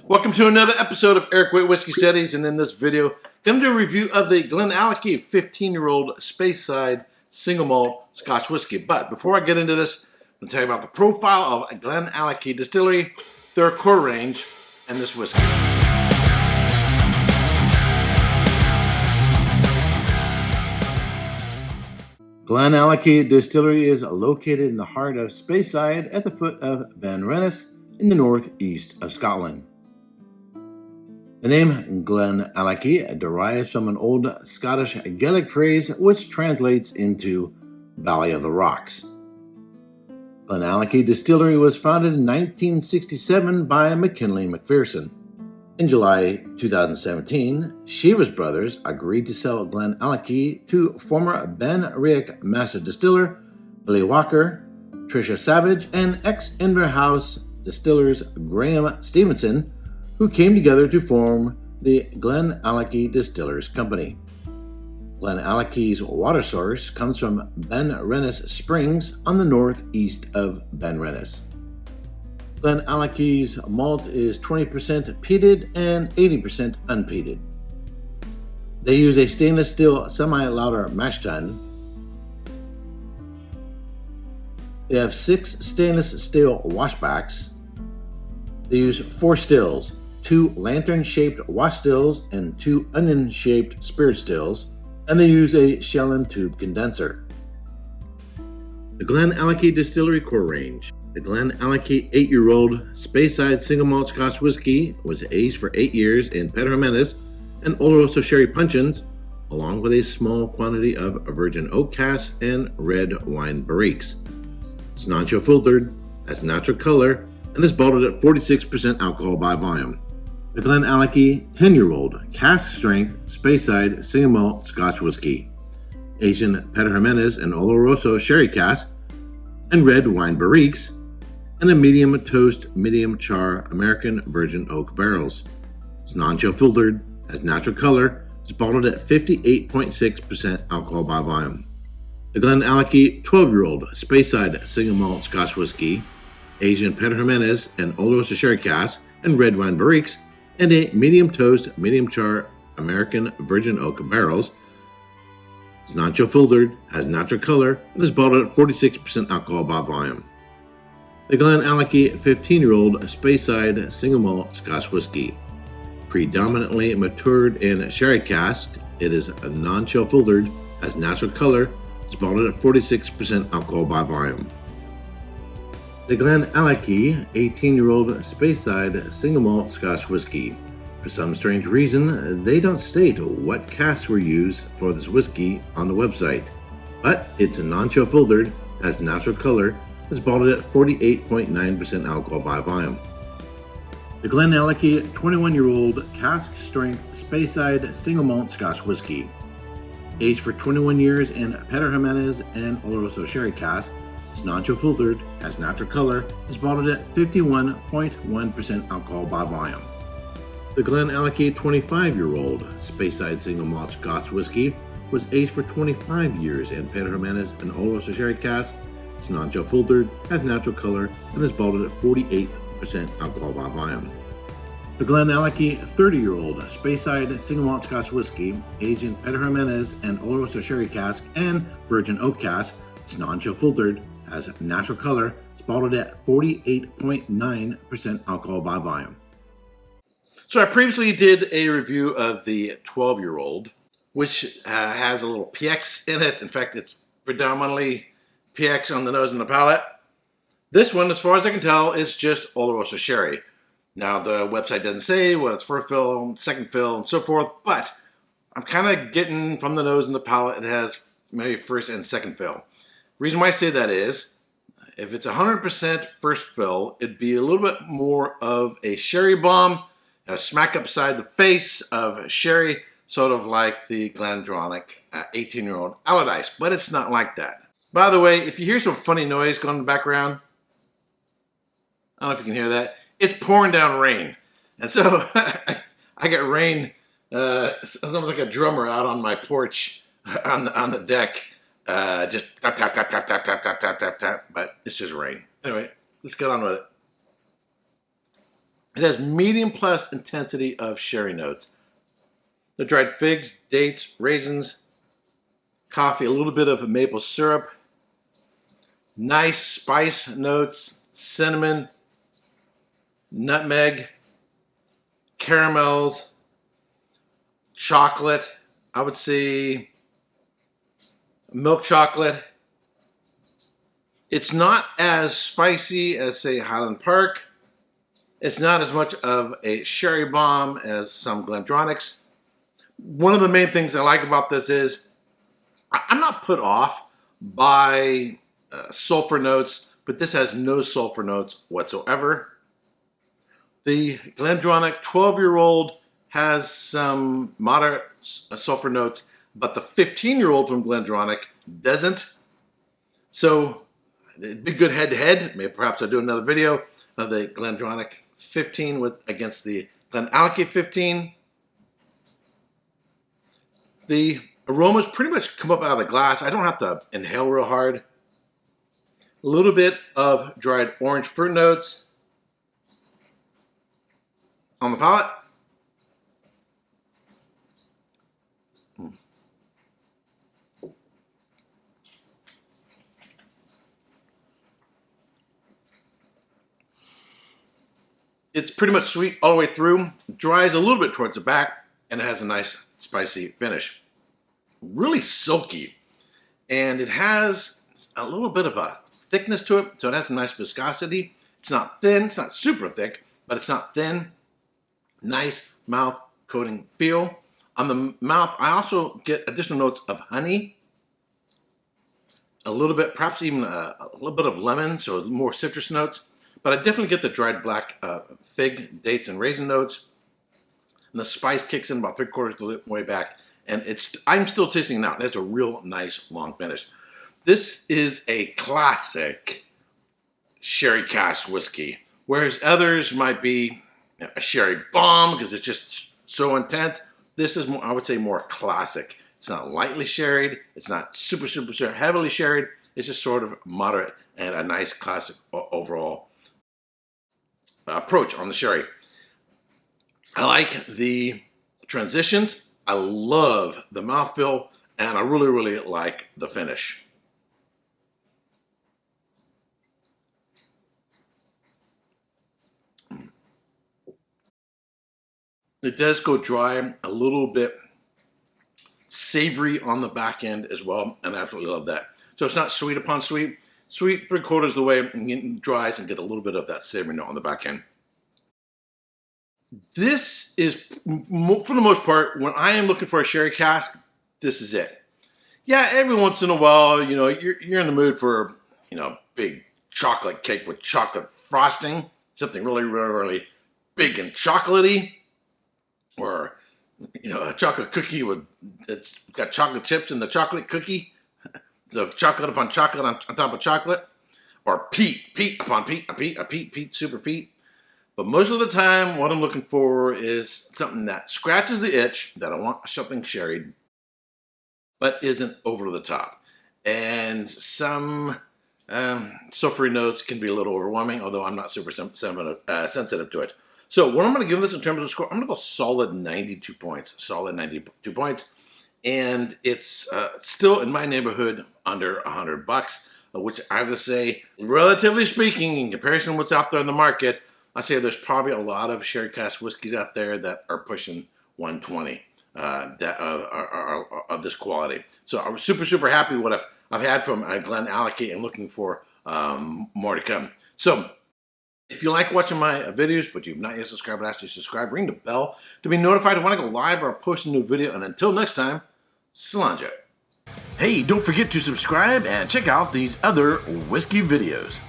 Welcome to another episode of Erik Wait Whiskey Studies, and in this video, going to do a review of the Glenallachie 15-year-old Speyside single malt Scotch whiskey. But before I get into this, I'm going to tell you about the profile of Glenallachie Distillery, their core range, and this whiskey. Glenallachie Distillery is located in the heart of Speyside at the foot of Ben Rennes in the northeast of Scotland. The name Glenallachie derives from an old Scottish Gaelic phrase which translates into Valley of the Rocks. Glenallachie Distillery was founded in 1967 by McKinley McPherson. In July 2017, Sheavis Brothers agreed to sell Glenallachie to former Ben Riach Master Distiller Billy Walker, Tricia Savage, and ex-Inverhouse distillers Graham Stevenson, who came together to form the Glenallachie Distillers Company. Glenallachie's water source comes from Ben Rennes Springs on the northeast of Ben Rennes. Glenallachie's malt is 20% peated and 80% unpeated. They use a stainless steel semi-lauter mash tun. They have 6 stainless steel washbacks. They use 4 stills, 2 lantern-shaped wash stills and 2 onion-shaped spirit stills, and they use a shell and tube condenser. The Glenallachie Distillery core range. The Glenallachie 8-year-old Speyside single malt Scotch whiskey was aged for 8 years in Peterhead and Oloroso sherry puncheons, along with a small quantity of virgin oak casks and red wine barriques. It's non-chill filtered, has natural color, and is bottled at 46% alcohol by volume. The Glenallachie 10-year-old cask-strength Speyside single malt Scotch whiskey, aged in Peterhead and Oloroso sherry cask and red wine barriques, and a medium toast, medium char American virgin oak barrels. It's non-chill filtered, has natural color, is bottled at 58.6% alcohol by volume. The Glenallachie 12-year-old Speyside single malt Scotch whiskey, aged in Peterhead and Oloroso sherry cask and red wine barriques, and a medium toast, medium char American virgin oak barrels. It's non-chill filtered, has natural color, and is bottled at 46% alcohol by volume. The Glenallachie 15-year-old Speyside single malt Scotch whiskey, predominantly matured in sherry cask. It is a non-chill filtered, has natural color, is bottled at 46% alcohol by volume. The Glenallachie 18-year-old Speyside single malt Scotch whiskey. For some strange reason, they don't state what casks were used for this whiskey on the website, but it's a non-chill filtered, has natural color, is bottled at 48.9% alcohol by volume. The Glenallachie 21-year-old cask-strength Speyside single malt Scotch whiskey, aged for 21 years in Peterhead and Oloroso sherry cask. It's non-chill filtered, has natural color, is bottled at 51.1% alcohol by volume. The Glenallachie 25-year-old Speyside single malt Scotch whiskey was aged for 25 years in Peterhead and Oloroso sherry cask. It's non-chill filtered, has natural color, and is bottled at 48% alcohol by volume. The Glenallachie 30-year-old Speyside single malt Scotch whiskey, aged in Peterhead and Oloroso sherry cask and virgin oak cask. It's non-chill filtered, has natural color, it's bottled at 48.9% alcohol by volume. So I previously did a review of the 12-year-old, which has a little PX in it. In fact, it's predominantly PX on the nose and the palate. This one, as far as I can tell, is just Oloroso sherry. Now, the website doesn't say whether it's first fill, second fill, and so forth, but I'm kind of getting from the nose and the palate, it has maybe first and second fill. Reason why I say that is, if it's 100% first fill, it'd be a little bit more of a sherry bomb, a smack upside the face of sherry, sort of like the Glendronach 18-year-old Allardyce, but it's not like that. By the way, if you hear some funny noise going in the background, I don't know if you can hear that, it's pouring down rain. And so I got rain, it's almost like a drummer out on my porch on the deck. Just tap, tap, tap, tap, tap, tap, tap, tap, tap, tap, but it's just rain. Anyway, let's get on with it. It has medium plus intensity of sherry notes. The dried figs, dates, raisins, coffee, a little bit of maple syrup, nice spice notes, cinnamon, nutmeg, caramels, chocolate, I would say milk chocolate. It's not as spicy as, say, Highland Park. It's not as much of a sherry bomb as some Glendronachs. One of the main things I like about this is I'm not put off by sulfur notes, but this has no sulfur notes whatsoever. The Glendronach 12-year-old has some moderate sulfur notes, but the 15-year-old from Glendronach doesn't. So it'd be good head-to-head. Maybe perhaps I'll do another video of the Glendronach 15 against the Glenallachie 15. The aromas pretty much come up out of the glass. I don't have to inhale real hard. A little bit of dried orange fruit notes on the palate. It's pretty much sweet all the way through. Dries a little bit towards the back, and it has a nice spicy finish. Really silky, and it has a little bit of a thickness to it, so it has some nice viscosity. It's not thin, it's not super thick, but it's not thin. Nice mouth coating feel. On the mouth, I also get additional notes of honey, a little bit, perhaps even a little bit of lemon, so more citrus notes. But I definitely get the dried black fig, dates, and raisin notes. And the spice kicks in about 3/4 of the way back. And I'm still tasting it now. It has a real nice long finish. This is a classic sherry cask whiskey. Whereas others might be a sherry bomb because it's just so intense. This is more, I would say, more classic. It's not lightly sherried. It's not super heavily sherried. It's just sort of moderate and a nice classic overall approach on the sherry. I like the transitions. I love the mouthfeel, and I really, really like the finish. It does go dry, a little bit savory on the back end as well, and I absolutely love that. So it's not sweet upon sweet. Sweet 3/4 of the way, and it dries and get a little bit of that savory note on the back end. This is, for the most part, when I am looking for a sherry cask, this is it. Yeah, every once in a while, you know, you're in the mood for, you know, big chocolate cake with chocolate frosting, something really, really, really big and chocolatey, or, you know, a chocolate cookie it's got chocolate chips in the chocolate cookie. So chocolate upon chocolate on top of chocolate, or peat upon peat, a peat, super peat. But most of the time, what I'm looking for is something that scratches the itch, that I want something sherried, but isn't over the top. And some sulfury notes can be a little overwhelming, although I'm not super sensitive to it. So what I'm going to give this in terms of score, I'm going to go solid 92 points. Solid 92 points. And it's still in my neighborhood under $100, which I would say, relatively speaking, in comparison to what's out there in the market, I say there's probably a lot of sherry cask whiskeys out there that are pushing 120 that are of this quality. So I'm super happy with what I've had from Glenallachie, and looking for more to come. So if you like watching my videos, but you've not yet subscribed, I ask you to subscribe. Ring the bell to be notified when I go live or post a new video. And until next time, Cilantro. Hey, don't forget to subscribe and check out these other whiskey videos.